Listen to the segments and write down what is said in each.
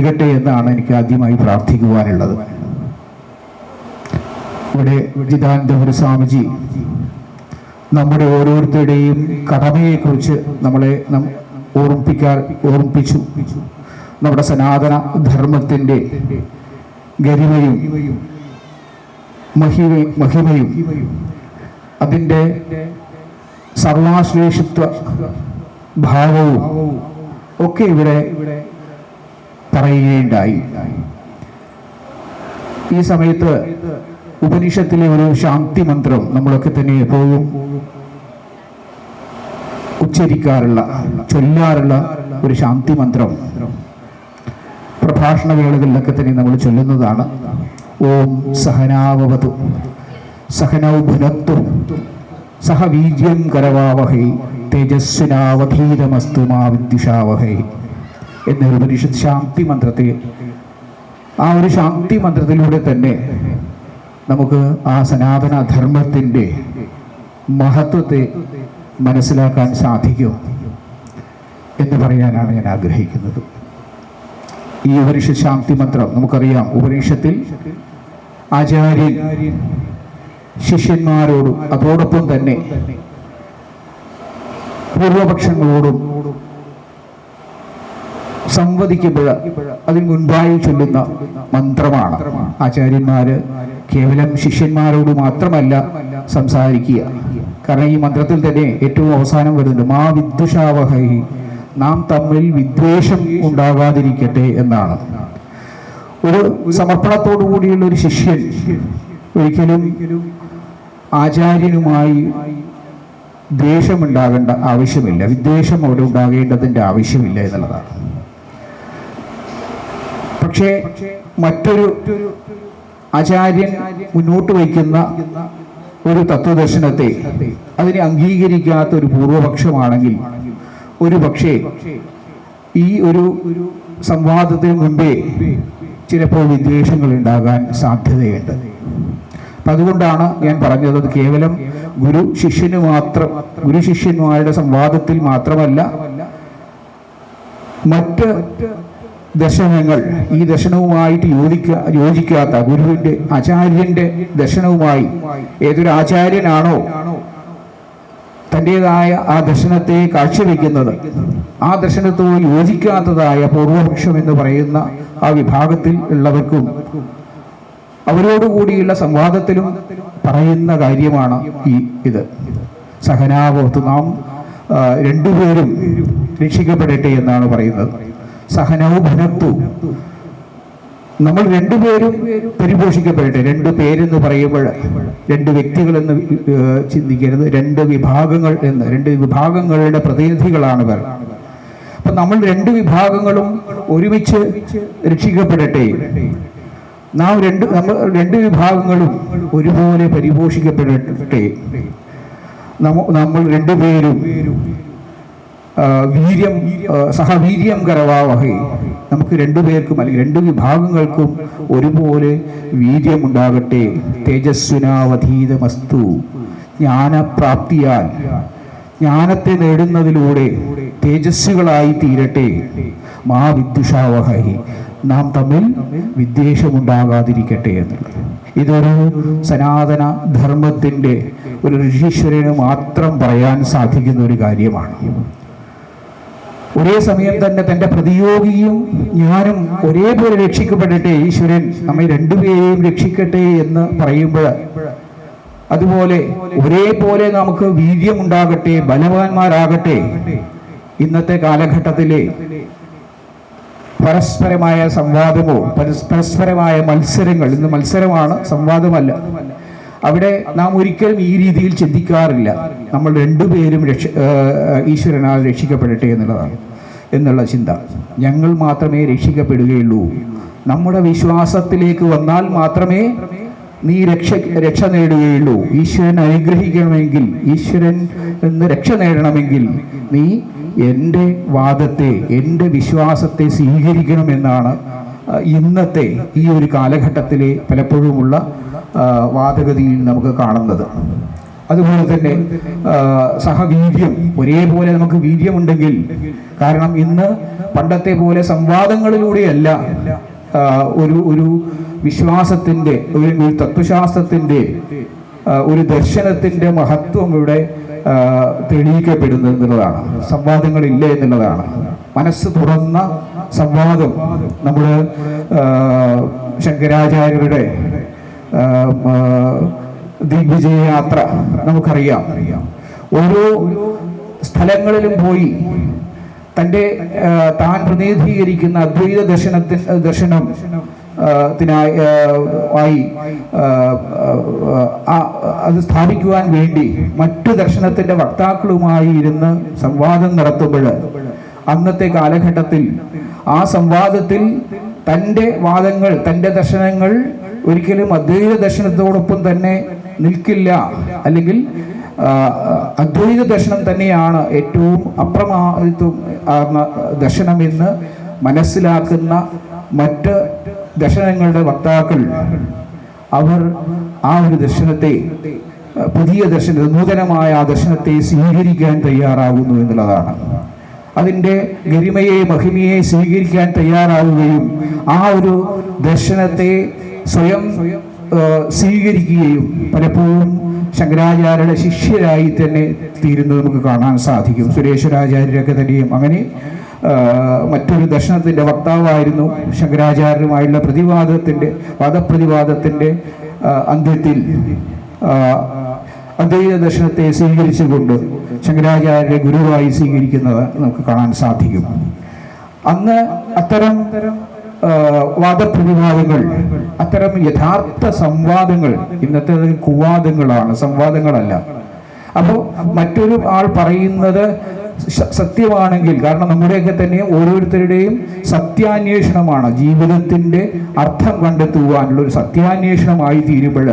ട്ടെ എന്നാണ് എനിക്ക് ആദ്യമായി പ്രാർത്ഥിക്കുവാനുള്ളത്. ഇവിടെ ചിദാനന്ദപുരി സ്വാമിജി നമ്മുടെ ഓരോരുത്തരുടെയും കടമയെക്കുറിച്ച് നമ്മളെ ഓർമ്മിപ്പിച്ചു. നമ്മുടെ സനാതന ധർമ്മത്തിൻ്റെ ഗരിമയും മഹിമയും അതിൻ്റെ സർവാശ്ലേഷിത്വ ഭാവവും ഒക്കെ ഇവിടെ പറയുകയുണ്ടായി. ഈ സമയത്ത് ഉപനിഷത്തിലെ ഒരു ശാന്തി മന്ത്രം നമ്മളൊക്കെ തന്നെ എപ്പോഴും ചൊല്ലാറുള്ള ഒരു ശാന്തി മന്ത്രം പ്രഭാഷണ വേളകളിലൊക്കെ തന്നെ നമ്മൾ ചൊല്ലുന്നതാണ്. ഓം സഹനാവവതു സഹനൗ ഭുനക്തു സഹ വീര്യം കരവാവഹൈ തേജസ്വിനാവധീതമസ്തു മാ വിദ്വിഷാവഹൈ എന്നൊരു ഉപനിഷത്ത് ശാന്തി മന്ത്രത്തെ, ആ ഒരു ശാന്തി മന്ത്രത്തിലൂടെ തന്നെ നമുക്ക് ആ സനാതന ധർമ്മത്തിൻ്റെ മഹത്വത്തെ മനസ്സിലാക്കാൻ സാധിക്കും എന്ന് പറയാനാണ് ഞാൻ ആഗ്രഹിക്കുന്നത്. ഈ ഉപനിഷത്ത് ശാന്തി മന്ത്രം നമുക്കറിയാം. ഉപനിഷത്തിൽ ആചാര്യൻ ശിഷ്യന്മാരോടും അതോടൊപ്പം തന്നെ പൂർവപക്ഷങ്ങളോടും സംവദിക്കുമ്പോൾ അതിന് മുൻപായി ചൊല്ലുന്ന മന്ത്രമാണ്. ആചാര്യന്മാര് കേവലം ശിഷ്യന്മാരോട് മാത്രമല്ല സംസാരിക്കുക. കാരണം ഈ മന്ത്രത്തിൽ തന്നെ ഏറ്റവും അവസാനം വരുന്നുണ്ട് മാ വിദ്വിഷാവഹൈ, നാം തമ്മിൽ വിദ്വേഷം ഉണ്ടാകാതിരിക്കട്ടെ എന്നാണ്. ഒരു സമർപ്പണത്തോടു കൂടിയുള്ള ഒരു ശിഷ്യൻ ഒരിക്കലും ആചാര്യനുമായി ദ്വേഷമുണ്ടാകേണ്ട ആവശ്യമില്ല, വിദ്വേഷം അവിടെ ഉണ്ടാകേണ്ടതിൻ്റെ ആവശ്യമില്ല എന്നുള്ളതാണ്. പക്ഷേ മറ്റൊരു ആചാര്യൻ മുന്നോട്ട് വയ്ക്കുന്ന ഒരു തത്വദർശനത്തെ അതിനെ അംഗീകരിക്കാത്ത ഒരു പൂർവപക്ഷമാണെങ്കിൽ ഒരു പക്ഷേ ഈ ഒരു സംവാദത്തിന് മുൻപേ ചിലപ്പോൾ വിദ്വേഷങ്ങൾ ഉണ്ടാകാൻ സാധ്യതയുണ്ട്. അപ്പം അതുകൊണ്ടാണ് ഞാൻ പറഞ്ഞത്, അത് കേവലം ഗുരു ശിഷ്യന്മാരുടെ സംവാദത്തിൽ മാത്രമല്ല, മറ്റ് ദർശനങ്ങൾ ഈ ദർശനവുമായിട്ട് യോജിക്കാത്ത ഗുരുവിൻ്റെ ആചാര്യൻ്റെ ദർശനവുമായി ഏതൊരു ആചാര്യനാണോ തൻ്റെതായ ആ ദർശനത്തെ കാഴ്ചവെക്കുന്നത്, ആ ദർശനത്തോട് യോജിക്കാത്തതായ പൂർവപക്ഷം എന്ന് പറയുന്ന ആ വിഭാഗത്തിൽ ഉള്ളവർക്കും അവരോടുകൂടിയുള്ള സംവാദത്തിലും പറയുന്ന കാര്യമാണ് ഇത്. സഹനാവത്ത്, നാം രണ്ടുപേരും രക്ഷിക്കപ്പെടട്ടെ എന്നാണ് പറയുന്നത്. സഹനവും ഭനത്തു, നമ്മൾ രണ്ടുപേരും പരിപോഷിക്കപ്പെടട്ടെ. രണ്ട് പേരെന്ന് പറയുമ്പോൾ രണ്ട് വ്യക്തികളെന്ന് ചിന്തിക്കരുത്, രണ്ട് വിഭാഗങ്ങൾ എന്ന്, രണ്ട് വിഭാഗങ്ങളുടെ പ്രതിനിധികളാണ് ഇവർ. അപ്പം നമ്മൾ രണ്ട് വിഭാഗങ്ങളും ഒരുമിച്ച് രക്ഷിക്കപ്പെടട്ടെ. നമ്മൾ രണ്ട് വിഭാഗങ്ങളും ഒരുപോലെ പരിപോഷിക്കപ്പെടട്ടെ. നമ്മൾ രണ്ടുപേരും സഹവീര്യം കരവാവഹൈ, നമുക്ക് രണ്ടുപേർക്കും അല്ലെങ്കിൽ രണ്ട് വിഭാഗങ്ങൾക്കും ഒരുപോലെ വീര്യമുണ്ടാകട്ടെ. തേജസ്വിനാവധീതമസ്തു, ജ്ഞാനപ്രാപ്തിയാൽ, ജ്ഞാനത്തെ നേടുന്നതിലൂടെ തേജസ്വികളായി തീരട്ടെ. മാ വിദ്വിഷാവഹൈ, നാം തമ്മിൽ വിദ്വേഷമുണ്ടാകാതിരിക്കട്ടെ എന്നുള്ളത്. ഇതൊരു സനാതന ധർമ്മത്തിൻ്റെ ഒരു ഋഷീശ്വരന് മാത്രം പറയാൻ സാധിക്കുന്ന ഒരു കാര്യമാണ്. ഒരേ സമയം തന്നെ തൻ്റെ പ്രതിയോഗിയും ഞാനും ഒരേപോലെ രക്ഷിക്കപ്പെടട്ടെ, ഈശ്വരൻ നമ്മെ രണ്ടുപേരെയും രക്ഷിക്കട്ടെ എന്ന് പറയുമ്പോൾ, അതുപോലെ ഒരേപോലെ നമുക്ക് വീര്യമുണ്ടാകട്ടെ, ബലവാന്മാരാകട്ടെ. ഇന്നത്തെ കാലഘട്ടത്തിലെ പരസ്പരമായ സംവാദമോ പരസ്പരമായ മത്സരങ്ങൾ, ഇന്ന് മത്സരമാണ്, സംവാദമല്ല, അവിടെ നാം ഒരിക്കലും ഈ രീതിയിൽ ചിന്തിക്കാറില്ല. നമ്മൾ രണ്ടുപേരും ഈശ്വരനാൽ രക്ഷിക്കപ്പെടട്ടെ എന്നുള്ള ചിന്ത. ഞങ്ങൾ മാത്രമേ രക്ഷിക്കപ്പെടുകയുള്ളൂ. നമ്മുടെ വിശ്വാസത്തിലേക്ക് വന്നാൽ മാത്രമേ നീ രക്ഷ നേടുകയുള്ളൂ. ഈശ്വരൻ അനുഗ്രഹിക്കണമെങ്കിൽ, ഈശ്വരൻ എന്ന് രക്ഷ നേടണമെങ്കിൽ നീ എൻ്റെ വാദത്തെ, എൻ്റെ വിശ്വാസത്തെ സ്വീകരിക്കണമെന്നാണ് ഇന്നത്തെ ഈ ഒരു കാലഘട്ടത്തിലെ പലപ്പോഴുമുള്ള വാദഗതിയിൽ നമുക്ക് കാണുന്നത്. അതുപോലെ തന്നെ സഹവീര്യം, ഒരേപോലെ നമുക്ക് വീര്യമുണ്ടെങ്കിൽ, കാരണം ഇന്ന് പണ്ടത്തെ പോലെ സംവാദങ്ങളിലൂടെയല്ല ഒരു വിശ്വാസത്തിൻ്റെ, ഒരു തത്വശാസ്ത്രത്തിൻ്റെ, ഒരു ദർശനത്തിൻ്റെ മഹത്വം ഇവിടെ തെളിയിക്കപ്പെടുന്നത് എന്നുള്ളതാണ്. സംവാദങ്ങളില്ല എന്നുള്ളതാണ്. മനസ്സ് തുറന്ന സംവാദം. നമ്മുടെ ശങ്കരാചാര്യരുടെ ദിഗ്വിജയയാത്ര നമുക്കറിയാം. ഓരോ സ്ഥലങ്ങളിലും പോയി താൻ പ്രതിനിധീകരിക്കുന്ന അദ്വൈത ദർശനം അത് സ്ഥാപിക്കുവാൻ വേണ്ടി മറ്റു ദർശനത്തിന്റെ വക്താക്കളുമായി ഇരുന്ന് സംവാദം നടത്തുമ്പോൾ അന്നത്തെ കാലഘട്ടത്തിൽ ആ സംവാദത്തിൽ തൻ്റെ വാദങ്ങൾ, തൻ്റെ ദർശനങ്ങൾ ഒരിക്കലും അദ്വൈത ദർശനത്തോടൊപ്പം തന്നെ നിൽക്കില്ല, അല്ലെങ്കിൽ അദ്വൈത ദർശനം തന്നെയാണ് ഏറ്റവും അപ്രമാദിത്വം ദർശനമെന്ന് മനസ്സിലാക്കുന്ന മറ്റ് ദർശനങ്ങളുടെ വക്താക്കൾ അവർ ആ ഒരു ദർശനത്തെ, പുതിയ ദർശനത്തെ, നൂതനമായ ആ ദർശനത്തെ സ്വീകരിക്കാൻ തയ്യാറാകുന്നു എന്നുള്ളതാണ്. അതിൻ്റെ ഗരിമയെ, മഹിമയെ സ്വീകരിക്കാൻ തയ്യാറാവുകയും ആ ഒരു ദർശനത്തെ സ്വയം സ്വീകരിക്കുകയും പലപ്പോഴും ശങ്കരാചാര്യരുടെ ശിഷ്യരായി തന്നെ തീരുന്നത് നമുക്ക് കാണാൻ സാധിക്കും. സുരേശ്വരാചാര്യരൊക്കെ തന്നെയും അങ്ങനെ മറ്റൊരു ദർശനത്തിൻ്റെ വക്താവായിരുന്നു. ശങ്കരാചാര്യരുമായുള്ള വാദപ്രതിവാദത്തിൻ്റെ അന്ത്യത്തിൽ അദ്വൈത ദർശനത്തെ സ്വീകരിച്ചുകൊണ്ട് ശങ്കരാചാര്യരെ ഗുരുവായി സ്വീകരിക്കുന്നത് നമുക്ക് കാണാൻ സാധിക്കും. അന്ന് അത്തരം വാദപ്രതിവാദങ്ങൾ, അത്തരം യഥാർത്ഥ സംവാദങ്ങൾ, ഇന്നത്തെ കുവാദങ്ങളാണ്, സംവാദങ്ങളല്ല. അപ്പോൾ മറ്റൊരു ആൾ പറയുന്നത് സത്യമാണെങ്കിൽ, കാരണം നമ്മുടെയൊക്കെ തന്നെ ഓരോരുത്തരുടെയും സത്യാന്വേഷണമാണ്, ജീവിതത്തിൻ്റെ അർത്ഥം കണ്ടെത്തുവാനുള്ള ഒരു സത്യാന്വേഷണമായി തീരുമ്പോൾ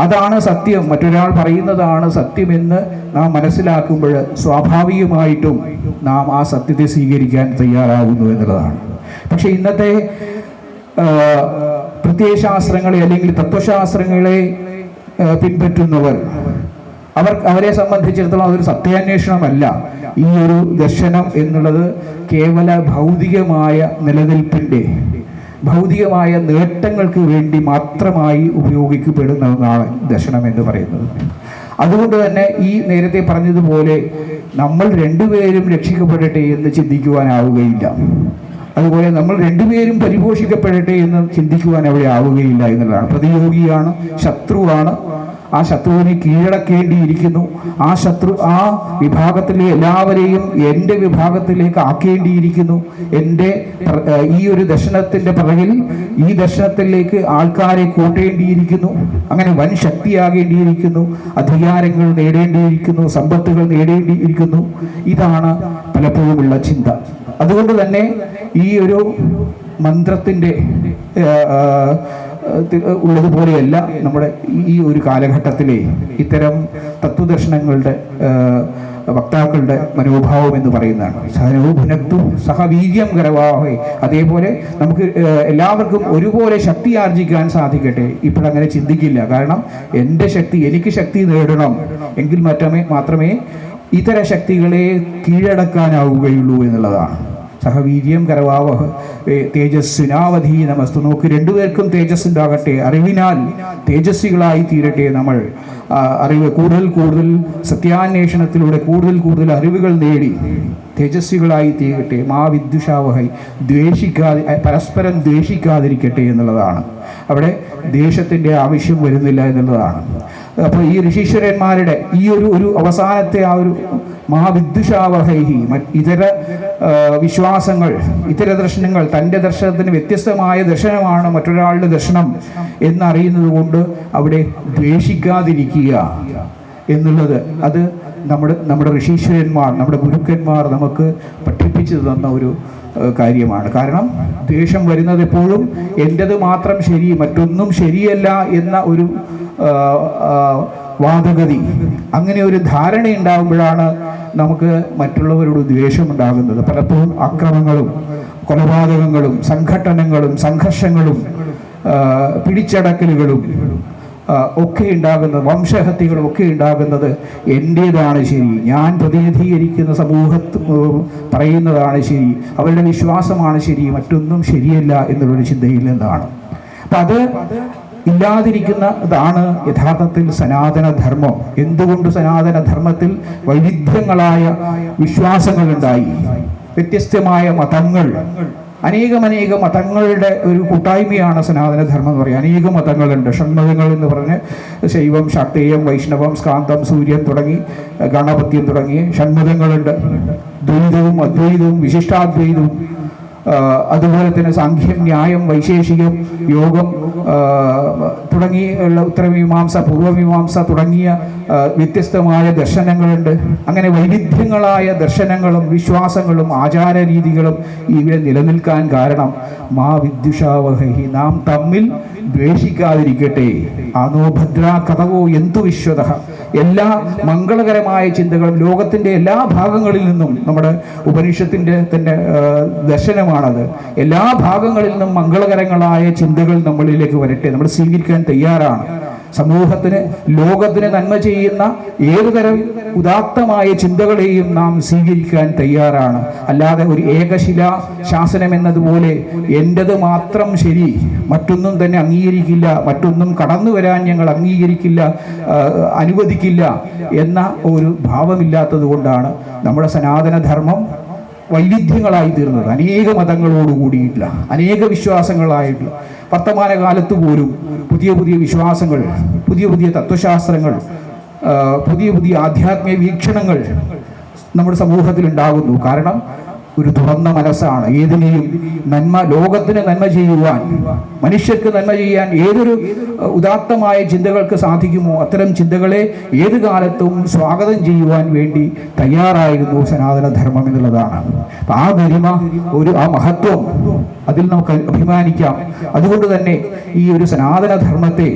അതാണ് സത്യം, മറ്റൊരാൾ പറയുന്നതാണ് സത്യമെന്ന് നാം മനസ്സിലാക്കുമ്പോൾ സ്വാഭാവികമായിട്ടും നാം ആ സത്യത്തെ സ്വീകരിക്കാൻ തയ്യാറാകുന്നു എന്നുള്ളതാണ്. പക്ഷെ ഇന്നത്തെ പ്രത്യയശാസ്ത്രങ്ങളെ അല്ലെങ്കിൽ തത്വശാസ്ത്രങ്ങളെ പിൻപറ്റുന്നവർ, അവരെ സംബന്ധിച്ചിടത്തോളം അതൊരു സത്യാന്വേഷണമല്ല. ഈ ഒരു ദർശനം എന്നുള്ളത് കേവല ഭൗതികമായ നിലനിൽപ്പിൻ്റെ, ഭൗതികമായ നേട്ടങ്ങൾക്ക് വേണ്ടി മാത്രമായി ഉപയോഗിക്കപ്പെടുന്ന ഒന്നാണ് ദർശനം എന്ന് പറയുന്നത്. അതുകൊണ്ട് തന്നെ ഈ നേരത്തെ പറഞ്ഞതുപോലെ നമ്മൾ രണ്ടുപേരും രക്ഷിക്കപ്പെടട്ടെ എന്ന് ചിന്തിക്കുവാനാവുകയില്ല. അതുപോലെ നമ്മൾ രണ്ടുപേരും പരിപോഷിക്കപ്പെടട്ടെ എന്ന് ചിന്തിക്കുവാൻ അവിടെ ആവുകയില്ല എന്നുള്ളതാണ്. പ്രതിയോഗിയാണ്, ശത്രുവാണ്. ആ ശത്രുവിനെ കീഴടക്കേണ്ടിയിരിക്കുന്നു. ആ വിഭാഗത്തിലെ എല്ലാവരെയും എൻ്റെ വിഭാഗത്തിലേക്ക് ആക്കേണ്ടിയിരിക്കുന്നു. എൻ്റെ ഈ ഒരു ദർശനത്തിൻ്റെ പിറകിൽ ഈ ദർശനത്തിലേക്ക് ആൾക്കാരെ കൂട്ടേണ്ടിയിരിക്കുന്നു. അങ്ങനെ വൻ ശക്തിയാകേണ്ടിയിരിക്കുന്നു. അധികാരങ്ങൾ നേടേണ്ടിയിരിക്കുന്നു, സമ്പത്തുകൾ നേടേണ്ടിയിരിക്കുന്നു. ഇതാണ് പലപ്പോഴുമുള്ള ചിന്ത. അതുകൊണ്ട് തന്നെ ഈ ഒരു മന്ത്രത്തിൻ്റെ ഉള്ളതുപോലെയല്ല നമ്മുടെ ഈ ഒരു കാലഘട്ടത്തിലെ ഇത്തരം തത്വദർശനങ്ങളുടെ വക്താക്കളുടെ മനോഭാവം എന്ന് പറയുന്നതാണ്. സഹനോഭുനക്തു സഹവീര്യം കരവാഹേ. അതേപോലെ നമുക്ക് എല്ലാവർക്കും ഒരുപോലെ ശക്തി ആർജിക്കാൻ സാധിക്കട്ടെ. ഇപ്പോഴങ്ങനെ ചിന്തിക്കില്ല. കാരണം എൻ്റെ ശക്തി, എനിക്ക് ശക്തി നേടണം എങ്കിൽ മാത്രമേ ഇതര ശക്തികളെ കീഴടക്കാനാവുകയുള്ളൂ എന്നുള്ളതാണ്. സഹവീര്യം കരവാവഹ തേജസ്വിനാവധീനമസ്തു. നമുക്ക് രണ്ടുപേർക്കും തേജസ് ഉണ്ടാകട്ടെ, അറിവിനാൽ തേജസ്വികളായി തീരട്ടെ. നമ്മൾ അറിവ് കൂടുതൽ സത്യാന്വേഷണത്തിലൂടെ കൂടുതൽ അറിവുകൾ നേടി തേജസ്വികളായി തീരട്ടെ. മാ വിദ്യുഷാവഹൈ, പരസ്പരം ദ്വേഷിക്കാതിരിക്കട്ടെ എന്നുള്ളതാണ്. അവിടെ ദ്വേഷത്തിൻ്റെ ആവശ്യം വരുന്നില്ല എന്നുള്ളതാണ്. അപ്പോൾ ഈ ഋഷീശ്വരന്മാരുടെ ഈ ഒരു അവസാനത്തെ ആ ഒരു മഹാവിദ്യുഷാവഹൈഹി, ഇതര വിശ്വാസങ്ങൾ, ഇതര ദർശനങ്ങൾ, തൻ്റെ ദർശനത്തിന് വ്യത്യസ്തമായ ദർശനമാണ് മറ്റൊരാളുടെ ദർശനം എന്നറിയുന്നത് കൊണ്ട് അവിടെ ദ്വേഷിക്കാതിരിക്കുക എന്നുള്ളത്, അത് നമ്മുടെ ഋഷീശ്വരന്മാർ, നമ്മുടെ ഗുരുക്കന്മാർ നമുക്ക് പഠിപ്പിച്ചു തന്ന ഒരു കാര്യമാണ്. കാരണം ദ്വേഷം വരുന്നത് എപ്പോഴും എൻ്റേത് മാത്രം ശരി, മറ്റൊന്നും ശരിയല്ല എന്ന ഒരു വാദഗതി, അങ്ങനെ ഒരു ധാരണ ഉണ്ടാകുമ്പോഴാണ് നമുക്ക് മറ്റുള്ളവരോട് ദ്വേഷമുണ്ടാകുന്നത്. പലപ്പോഴും അക്രമങ്ങളും കൊലപാതകങ്ങളും സംഘട്ടനങ്ങളും സംഘർഷങ്ങളും പിടിച്ചടക്കലുകളും ഒക്കെ ഉണ്ടാകുന്നത്, വംശഹത്യകളും ഒക്കെ ഉണ്ടാകുന്നത് എൻ്റേതാണ് ശരി, ഞാൻ പ്രതിനിധീകരിക്കുന്ന സമൂഹത്ത് പറയുന്നതാണ് ശരി, അവരുടെ വിശ്വാസമാണ് ശരി, മറ്റൊന്നും ശരിയല്ല എന്നുള്ളൊരു ചിന്തയിൽ നിന്നാണ്. അപ്പം അത് ഇല്ലാതിരിക്കുന്നതാണ് യഥാർത്ഥത്തിൽ സനാതനധർമ്മം. എന്തുകൊണ്ട് സനാതനധർമ്മത്തിൽ വൈവിധ്യങ്ങളായ വിശ്വാസങ്ങളുണ്ടായി, വ്യത്യസ്തമായ മതങ്ങൾ, അനേകം മതങ്ങളുടെ ഒരു കൂട്ടായ്മയാണ് സനാതനധർമ്മം എന്ന് പറയുക. അനേകം മതങ്ങളുണ്ട്. ഷൺമതങ്ങൾ എന്ന് പറഞ്ഞ് ശൈവം, ശാക്തേയം, വൈഷ്ണവം, സ്കാന്തം, സൂര്യൻ തുടങ്ങി ഗണപത്യം തുടങ്ങി ഷൺമതങ്ങളുണ്ട്. ദ്വൈതവും അദ്വൈതവും വിശിഷ്ടാദ്വൈതവും അതുപോലെ തന്നെ സാഖ്യം, ന്യായം, വൈശേഷികം, യോഗം തുടങ്ങിയുള്ള ഉത്തരമീമാംസ, പൂർവമീമാംസ തുടങ്ങിയ വ്യത്യസ്തമായ ദർശനങ്ങളുണ്ട്. അങ്ങനെ വൈവിധ്യങ്ങളായ ദർശനങ്ങളും വിശ്വാസങ്ങളും ആചാര രീതികളും ഇവിടെ നിലനിൽക്കാൻ കാരണം മാ വിദ്യുഷാവഹി, നാം തമ്മിൽ ദ്വേഷിക്കാതിരിക്കട്ടെ. ആനോ ഭദ്രാ കഥവോ എന്തു വിശ്വത, എല്ലാ മംഗളകരമായ ചിന്തകളും ലോകത്തിൻ്റെ എല്ലാ ഭാഗങ്ങളിൽ നിന്നും, നമ്മുടെ ഉപനിഷത്തിൻ്റെ തന്നെ ദർശനമാണത്, എല്ലാ ഭാഗങ്ങളിൽ നിന്നും മംഗളകരങ്ങളായ ചിന്തകൾ നമ്മളിലേക്ക് വരട്ടെ. നമ്മൾ സ്വീകരിക്കാൻ തയ്യാറാണ്. സമൂഹത്തിന്, ലോകത്തിന് നന്മ ചെയ്യുന്ന ഏതുതരം ഉദാത്തമായ ചിന്തകളെയും നാം സ്വീകരിക്കാൻ തയ്യാറാണ്. അല്ലാതെ ഒരു ഏകശിലാ ശാസനം എന്നതുപോലെ എൻ്റെത് മാത്രം ശരി, മറ്റൊന്നും തന്നെ അംഗീകരിക്കില്ല, മറ്റൊന്നും കടന്നു വരാൻ ഞങ്ങൾ അംഗീകരിക്കില്ല, അനുവദിക്കില്ല എന്ന ഒരു ഭാവമില്ലാത്തത് കൊണ്ടാണ് നമ്മുടെ സനാതനധർമ്മം വൈവിധ്യങ്ങളായി തീർന്നത്. അനേക മതങ്ങളോട് കൂടിയിട്ടുള്ള, അനേക വിശ്വാസങ്ങളായിട്ടുള്ള, വർത്തമാനകാലത്ത് പോലും പുതിയ വിശ്വാസങ്ങൾ, പുതിയ തത്വശാസ്ത്രങ്ങൾ, പുതിയ ആധ്യാത്മിക വീക്ഷണങ്ങൾ നമ്മുടെ സമൂഹത്തിൽ ഉണ്ടാകുന്നു. കാരണം ഒരു തുറന്ന മനസ്സാണ്. ഏതിനെയും നന്മ, ലോകത്തിന് നന്മ ചെയ്യുവാൻ, മനുഷ്യർക്ക് നന്മ ചെയ്യാൻ ഏതൊരു ഉദാത്തമായ ചിന്തകൾക്ക് സാധിക്കുമോ അത്തരം ചിന്തകളെ ഏത് കാലത്തും സ്വാഗതം ചെയ്യുവാൻ വേണ്ടി തയ്യാറായിരുന്നു സനാതനധർമ്മം എന്നുള്ളതാണ്. ആ ഗരിമ, ആ മഹത്വം, അതിൽ നമുക്ക് അഭിമാനിക്കാം. അതുകൊണ്ട് തന്നെ ഈ ഒരു സനാതനധർമ്മത്തെ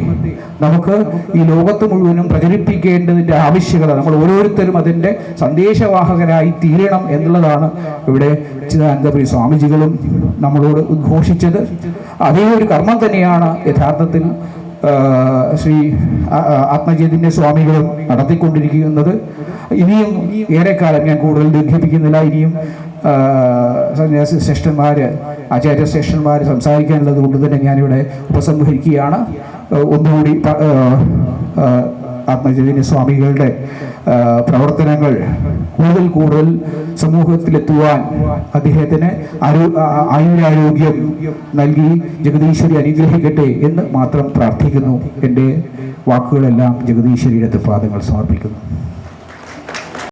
നമുക്ക് ഈ ലോകത്ത് മുഴുവനും പ്രചരിപ്പിക്കേണ്ടതിൻ്റെ ആവശ്യകത, നമ്മൾ ഓരോരുത്തരും അതിൻ്റെ സന്ദേശവാഹകരായി തീരണം എന്നുള്ളതാണ് ഇവിടെ ചിദാനന്ദപുരി സ്വാമിജികളും നമ്മളോട് ഉദ്ഘോഷിച്ചത്. അതേ ഒരു കർമ്മം തന്നെയാണ് യഥാർത്ഥത്തിൽ ശ്രീ ആത്മചൈതന്യ സ്വാമികളും നടത്തിക്കൊണ്ടിരിക്കുന്നത്. ഇനിയും ഏറെക്കാലം, ഞാൻ കൂടുതൽ ദീർഘിപ്പിക്കുന്നില്ല, ഇനിയും സന്യാസി ശ്രേഷ്ഠന്മാർ, ആചാര്യ ശ്രേഷ്ഠന്മാർ സംസാരിക്കാനുള്ളത് കൊണ്ട് തന്നെ ഞാനിവിടെ ഉപസംഹരിക്കുകയാണ്. ഒന്നുകൂടി ആത്മചൈതന്യ സ്വാമികളുടെ പ്രവർത്തനങ്ങൾ കൂടുതൽ സമൂഹത്തിലെത്തുവാൻ അദ്ദേഹത്തിന് ആയുരാരോഗ്യം നൽകി ജഗദീശ്വരി അനുഗ്രഹിക്കട്ടെ എന്ന് മാത്രം പ്രാർത്ഥിക്കുന്നു. എൻ്റെ വാക്കുകളെല്ലാം ജഗദീശ്വരിയുടെ തൃപാദങ്ങൾ സമർപ്പിക്കുന്നു.